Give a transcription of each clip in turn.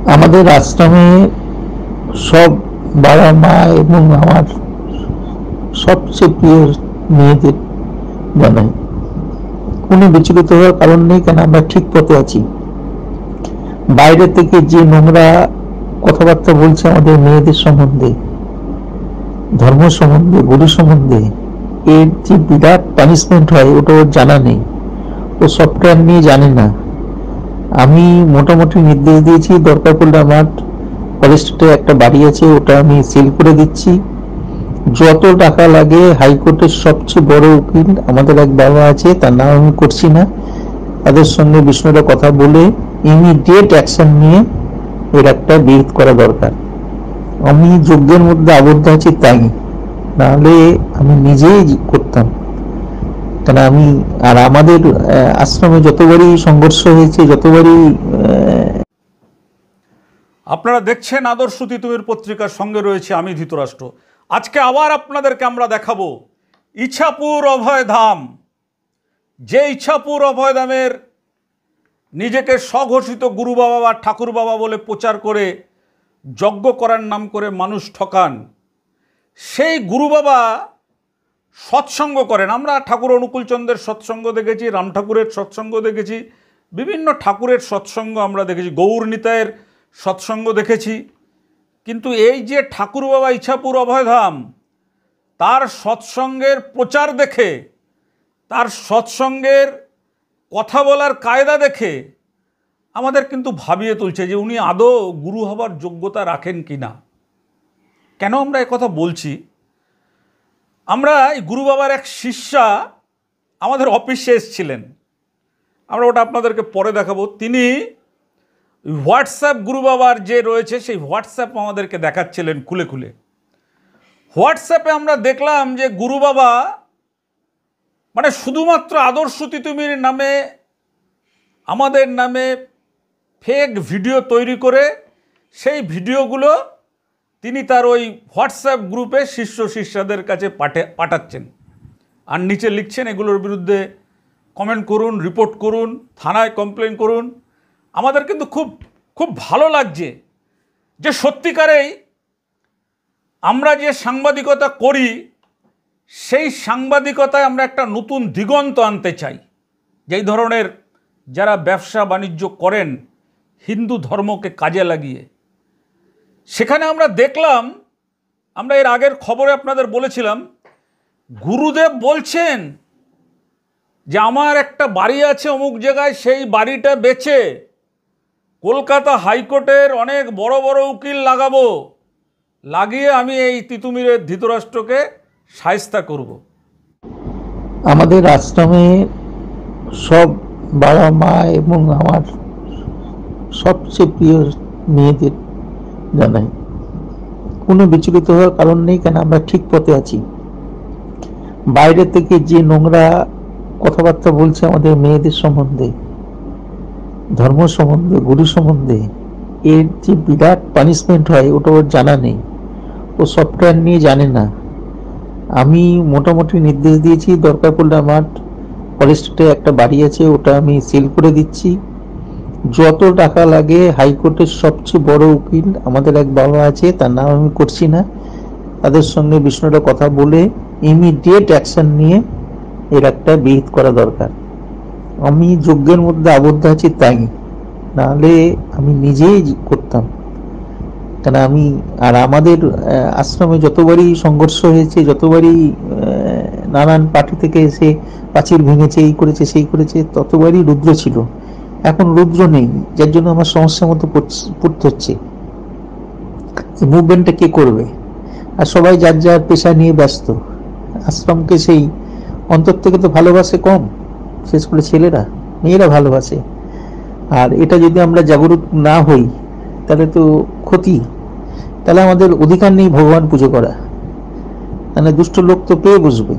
আমাদের আশ্রমে সব বাবা মা এবং আমার সবচেয়ে প্রিয় মেয়েদের জানাই, কোনো বিচলিত হওয়ার কারণ নেই, কেন আমরা ঠিক পথে আছি। বাইরে থেকে যে নোংরা কথাবার্তা বলছে আমাদের মেয়েদের সম্বন্ধে, ধর্ম সম্বন্ধে, গুরু সম্বন্ধে, এর যে বিরাট পানিশমেন্ট হয় ওটা ওর জানা নেই, ও সফটওয়্যার নিয়ে জানে না। আমি মোটামুটি নির্দেশ দিয়েছি, দরকার পড়লে আমার ফরেস্টে একটা বাড়ি আছে, ওটা আমি সেল করে দিচ্ছি। যত টাকা লাগে, হাইকোর্টের সবচেয়ে বড় উকিল আমাদের এক বাবা আছে, তার নাম আমি করছি না, তাদের সঙ্গে বিষয়টা কথা বলে ইমিডিয়েট অ্যাকশন নিয়ে এর একটা বিহিত করা দরকার। আমি যজ্ঞের মধ্যে আবদ্ধ আছি তাই, নাহলে আমি নিজেই করতাম। কেন আমি আর আমাদের আশ্রমে যতবারই সংঘর্ষ হয়েছে, যতবারই আপনারা দেখছেন আদর্শ তিতুমির পত্রিকার সঙ্গে রয়েছে আমি ধৃতরাষ্ট্র। আজকে আবার আপনাদেরকে আমরা দেখাবো ইছাপুর অভয়ধাম। যে ইছাপুর অভয়ধামের নিজেকে স্বঘোষিত গুরু বাবা বা ঠাকুর বাবা বলে প্রচার করে যজ্ঞ করার নাম করে মানুষ ঠকান, সেই গুরু বাবা সৎসঙ্গ করেন। আমরা ঠাকুর অনুকূলচন্দ্রের সৎসঙ্গ দেখেছি, রাম ঠাকুরের সৎসঙ্গ দেখেছি, বিভিন্ন ঠাকুরের সৎসঙ্গ আমরা দেখেছি, গৌর নিতাইয়ের সৎসঙ্গ দেখেছি। কিন্তু এই যে ঠাকুর বাবা ইছাপুর অভয়ধাম, তার সৎসঙ্গের প্রচার দেখে, তার সৎসঙ্গের কথা বলার কায়দা দেখে আমাদের কিন্তু ভাবিয়ে তুলছে যে উনি আদৌ গুরু হবার যোগ্যতা রাখেন কি না। কেন আমরা কথা বলছি? আমরা এই গুরু বাবার এক শিষ্যা আমাদের অফিসে এসেছিলেন, আমরা ওটা আপনাদেরকে পরে দেখাবো। তিনি হোয়াটসঅ্যাপ গুরু বাবার যে রয়েছে সেই হোয়াটসঅ্যাপ আমাদেরকে দেখাচ্ছিলেন খুলে খুলে। হোয়াটসঅ্যাপে আমরা দেখলাম যে গুরু বাবা মানে শুধুমাত্র আদর্শ তিতুমির নামে, আমাদের নামে ফেক ভিডিও তৈরি করে সেই ভিডিওগুলো তিনি তার ওই হোয়াটসঅ্যাপ গ্রুপে শিষ্য শিষ্যাদের কাছে পাঠাচ্ছেন, আর নিচে লিখছেন এগুলোর বিরুদ্ধে কমেন্ট করুন, রিপোর্ট করুন, থানায় কমপ্লেন করুন। আমাদের কিন্তু খুব খুব ভালো লাগছে যে সত্যিকারেই আমরা যে সাংবাদিকতা করি সেই সাংবাদিকতায় আমরা একটা নতুন দিগন্ত আনতে চাই। যেই ধরনের যারা ব্যবসা বাণিজ্য করেন হিন্দু ধর্মকে কাজে লাগিয়ে, সেখানে আমরা দেখলাম, আমরা এর আগের খবরে আপনাদের বলেছিলাম, গুরুদেব বলছেন যে আমার একটা বাড়ি আছে অমুক জায়গায়, সেই বাড়িটা বেচে কলকাতা হাইকোর্টের অনেক বড় বড় উকিল লাগাবো, লাগিয়ে আমি এই তিতুমিরের ধৃতরাষ্ট্রকে শায়েস্তা করব। আমাদের আশ্রমে সব বাবা মা এবং আমার সবচেয়ে প্রিয় মেয়েদের জানাই, কোনো বিচলিত হওয়ার কারণ নেই, কেন আমরা ঠিক পথে আছি। বাইরে থেকে যে নোংরা কথাবার্তা বলছে আমাদের মেয়েদের সম্বন্ধে, ধর্ম সম্বন্ধে, গুরু সম্বন্ধে, এর যে বিরাট পানিশমেন্ট হয় ওটা ওর জানা নেই, ও সফটওয়্যার নিয়ে জানে না। আমি মোটামুটি নির্দেশ দিয়েছি, দরকার পড়লে আমার ফরেস্টে একটা বাড়ি আছে, ওটা আমি সেল করে দিচ্ছি। যত টাকা লাগে, হাইকোর্টের সবচেয়ে বড় উকিল আমাদের এক বাবা আছে, তার নাম আমি করছি না, তাদের সঙ্গে বিষয়টা কথা বলে ইমিডিয়েট অ্যাকশন নিয়ে এর একটা বিহিত করা দরকার। আমি যজ্ঞের মধ্যে আবদ্ধ আছি তাই, নাহলে আমি নিজেই করতাম। কেন আমি আর আমাদের আশ্রমে যতবারই সংঘর্ষ হয়েছে, যতবারই নানান পার্টি থেকে এসে প্রাচীর ভেঙেছে, এই করেছে সেই করেছে, ততবারই রুদ্র ছিল। এখন রুদ্র নেই, যার জন্য আমার সমস্যার মতো পড়তে হচ্ছে। মুভমেন্টটা কে করবে? আর সবাই যার যার পেশা নিয়ে ব্যস্ত। আশ্রমকে সেই অন্তর থেকে তো ভালোবাসে কম, শেষ করে ছেলেরা, মেয়েরা ভালোবাসে। আর এটা যদি আমরা জাগরুক না হই তাহলে তো ক্ষতি। তাহলে আমাদের অধিকার নেই ভগবান পুজো করা, মানে দুষ্ট লোক তো পেয়ে বসবে।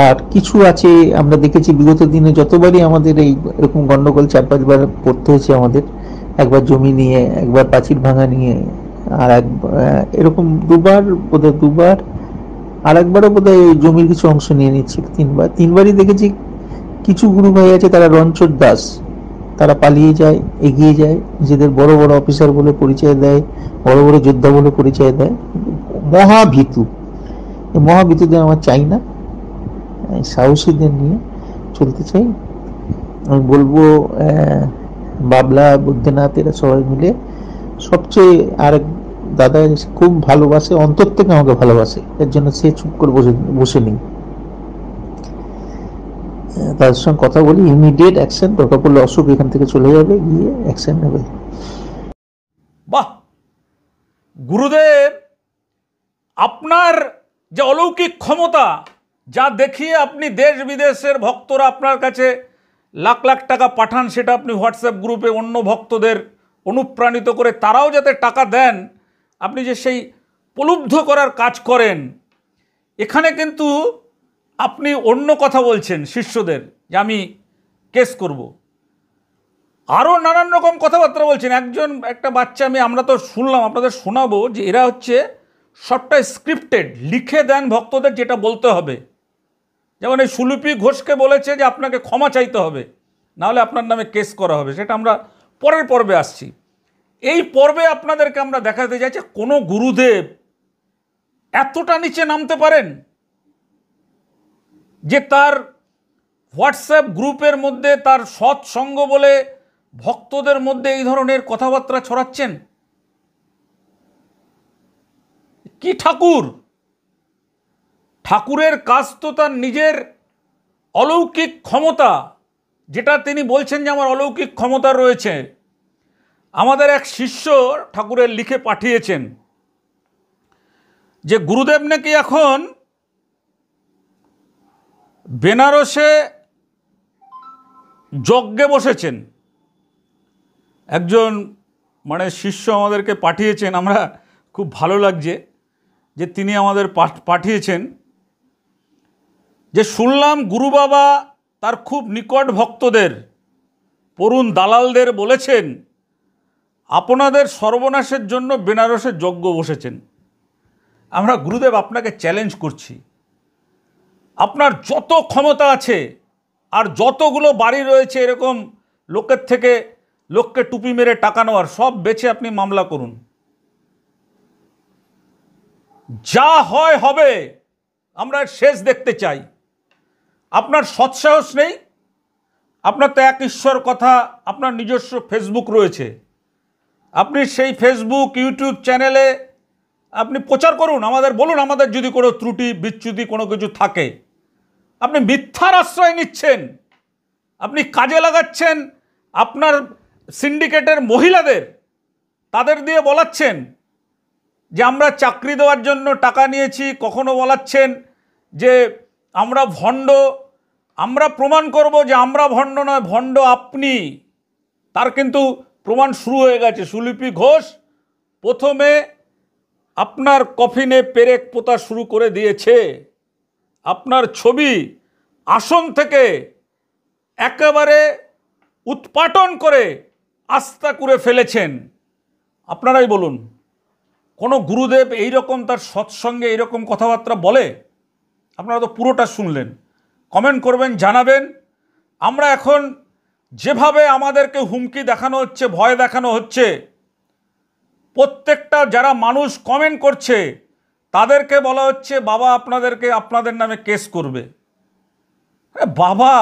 আর কিছু আছে আমরা দেখেছি বিগত দিনে, যতবারই আমাদের এই এরকম গন্ডগোল 4-5 বার পড়তে হয়েছে আমাদের, একবার জমি নিয়ে, একবার প্রাচীর ভাঙা নিয়ে, আর এরকম দুবার, আর একবারও বোধহয় জমির কিছু অংশ নিয়ে নিচ্ছিল। তিনবারই দেখেছি। কিছু গুরু ভাই আছে তারা রণছোড় দাস, তারা পালিয়ে যায়, এগিয়ে যায়, নিজেদের বড় বড় অফিসার বলে পরিচয় দেয়, বড় বড় যোদ্ধা বলে পরিচয় দেয়। মহাভীতু, এই মহাভীতুদের আমার চাই না, সাহসীদের নিয়ে চলতে চাই। আমি বলবো বাবলা, বৈদ্যনাথ এরা সবাই মিলে সবচেয়ে আরেক দাদা খুব ভালোবাসে, অন্তর থেকে আমাকে ভালোবাসে, এর জন্য সে চুপ করে বসে নেই। তাদের সঙ্গে কথা বলি, ইমিডিয়েট অ্যাকশন, দরকার পড়লে অশোক এখান থেকে চলে যাবে, গিয়ে অ্যাকশন নেবে। বাহ গুরুদেব, আপনার যে অলৌকিক ক্ষমতা, যা দেখিয়ে আপনি দেশ বিদেশের ভক্তরা আপনার কাছে লাখ লাখ টাকা পাঠান, সেটা আপনি হোয়াটসঅ্যাপ গ্রুপে অন্য ভক্তদের অনুপ্রাণিত করে তারাও যাতে টাকা দেন, আপনি যে সেই প্রলুব্ধ করার কাজ করেন, এখানে কিন্তু আপনি অন্য কথা বলছেন শিষ্যদের যে আমি কেস করব, আরও নানান রকম কথাবার্তা বলছেন। একটা বাচ্চা মেয়ে, আমরা তো শুনলাম, আপনাদের শোনাবো যে এরা হচ্ছে সবটাই স্ক্রিপ্টেড, লিখে দেন ভক্তদের যেটা বলতে হবে। যেমন এই সুলিপি ঘোষকে বলেছে যে আপনাকে ক্ষমা চাইতে হবে, নাহলে আপনার নামে কেস করা হবে। সেটা আমরা পরের পর্বে আসছি। এই পর্বে আপনাদেরকে আমরা দেখাতে চাইছি কোনো গুরুদেব এতটা নিচে নামতে পারেন যে তার হোয়াটসঅ্যাপ গ্রুপের মধ্যে তার সৎসঙ্গ বলে ভক্তদের মধ্যে এই ধরনের কথাবার্তা ছড়াচ্ছেন। কি ঠাকুর! ঠাকুরের কাজ তো তার নিজের অলৌকিক ক্ষমতা, যেটা তিনি বলছেন যে আমার অলৌকিক ক্ষমতা রয়েছে। আমাদের এক শিষ্য ঠাকুরের লিখে পাঠিয়েছেন যে গুরুদেব নাকি এখন বেনারসে যজ্ঞে বসেছেন। একজন শিষ্য আমাদেরকে পাঠিয়েছেন, আমরা খুব ভালো লাগছে যে তিনি আমাদের পাঠিয়েছেন যে শুনলাম গুরু বাবা তার খুব নিকট ভক্তদের, পরুণ দালালদের বলেছেন আপনাদের সর্বনাশের জন্য বেনারসে যজ্ঞ বসেছেন। আমরা গুরুদেব আপনাকে চ্যালেঞ্জ করছি, আপনার যত ক্ষমতা আছে আর যতগুলো বাড়ি রয়েছে এরকম লোকের থেকে লোককে টুপি মেরে টাকা নেওয়ার, সব বেচে আপনি মামলা করুন, যা হয় হবে, আমরা শেষ দেখতে চাই। আপনার সৎসাহস নেই? আপনার তো এক ঈশ্বর কথা, আপনার নিজস্ব ফেসবুক রয়েছে, আপনি সেই ফেসবুক ইউটিউব চ্যানেলে আপনি প্রচার করুন, আমাদের বলুন, আমাদের যদি কোনো ত্রুটি বিচ্যুতি কোনো কিছু থাকে। আপনি মিথ্যার আশ্রয় নিচ্ছেন, আপনি কাজে লাগাচ্ছেন আপনার সিন্ডিকেটের মহিলাদের, তাদের দিয়ে বলাচ্ছেন যে আমরা চাকরি দেওয়ার জন্য টাকা নিয়েছি, কখনো বলাচ্ছেন যে আমরা ভণ্ড, আমরা প্রমাণ করব যে আমরা ভণ্ড নয়, ভণ্ড আপনি। তার কিন্তু প্রমাণ শুরু হয়ে গেছে। সুলিপি ঘোষ প্রথমে আপনার কফিনে পেরেক পোতা শুরু করে দিয়েছে, আপনার ছবি আসন থেকে একেবারে উৎপাটন করে আস্থা করে ফেলেছেন। আপনারাই বলুন, কোনো গুরুদেব এইরকম তার সৎসঙ্গে এইরকম কথাবার্তা বলে? আপনারা তো পুরোটা শুনলেন, কমেন্ট করবেন, জানাবেন। আমরা এখন যেভাবে আমাদেরকে হুমকি দেখানো হচ্ছে, ভয় দেখানো হচ্ছে, প্রত্যেকটা যারা মানুষ কমেন্ট করছে তাদেরকে বলা হচ্ছে বাবা আপনাদের নামে কেস করবে। বাবা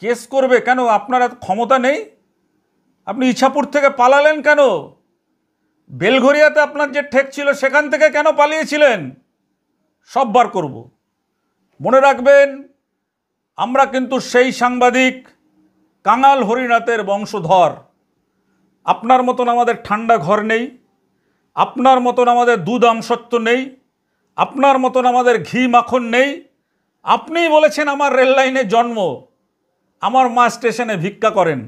কেস করবে কেন? আপনার এত ক্ষমতা নেই? আপনি ইছাপুর থেকে পালালেন কেন? বেলঘরিয়াতে আপনার যে ঠেক ছিল সেখান থেকে কেন পালিয়েছিলেন? সব বার করব। মনে রাখবেন, আমরা কিন্তু সেই সাংবাদিক কাঙাল হরিনাথের বংশধর। আপনার মতন আমাদের ঠান্ডা ঘর নেই, আপনার মতন আমাদের দুধ আমসত্ব নেই, আপনার মতন আমাদের ঘি মাখন নেই। আপনিই বলেছেন আমার রেল লাইনে জন্ম, আমার মা স্টেশনে ভিক্ষা করেন।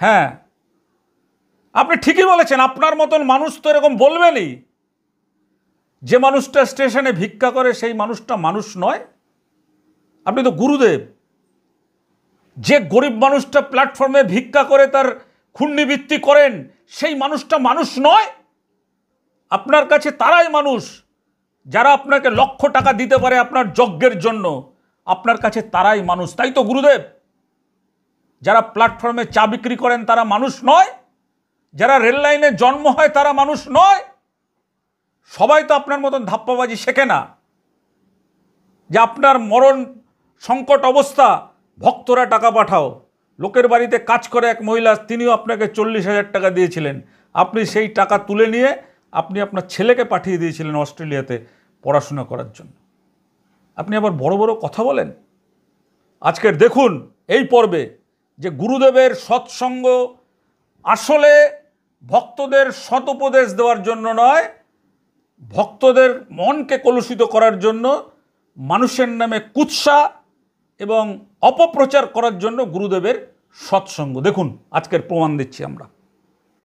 হ্যাঁ, আপনি ঠিকই বলেছেন, আপনার মতন মানুষ তো এরকম বলবেনই। যে মানুষটা স্টেশনে ভিক্ষা করে সেই মানুষটা মানুষ নয়। আপনি তো গুরুদেব। যে গরিব মানুষটা প্ল্যাটফর্মে ভিক্ষা করে তার ক্ষুণ্ণিবৃত্তি করেন সেই মানুষটা মানুষ নয়? আপনার কাছে তারাই মানুষ যারা আপনাকে লক্ষ টাকা দিতে পারে আপনার যজ্ঞের জন্য, আপনার কাছে তারাই মানুষ। তাই তো গুরুদেব? যারা প্ল্যাটফর্মে চা বিক্রি করেন তারা মানুষ নয়? যারা রেল লাইনে জন্ম হয় তারা মানুষ নয়? সবাই তো আপনার মতন ধাপ্পাবাজি শেখে না যে আপনার মরণ সংকট অবস্থা, ভক্তরা টাকা পাঠাও। লোকের বাড়িতে কাজ করে এক মহিলা, তিনিও আপনাকে 40,000 টাকা দিয়েছিলেন। আপনি সেই টাকা তুলে নিয়ে আপনি আপনার ছেলেকে পাঠিয়ে দিয়েছিলেন অস্ট্রেলিয়াতে পড়াশোনা করার জন্য। আপনি আবার বড় বড় কথা বলেন। আজকের দেখুন এই পর্বে যে গুরুদেবের সৎসঙ্গ আসলে ভক্তদের সদুপদেশ দেওয়ার জন্য নয়, ভক্তদের মনকে কলুষিত করার জন্য, মানুষের নামে কুৎসা এবং অপপ্রচার করার জন্য গুরুদেবের সৎসঙ্গ। দেখুন আজকের প্রমাণ দিচ্ছি আমরা।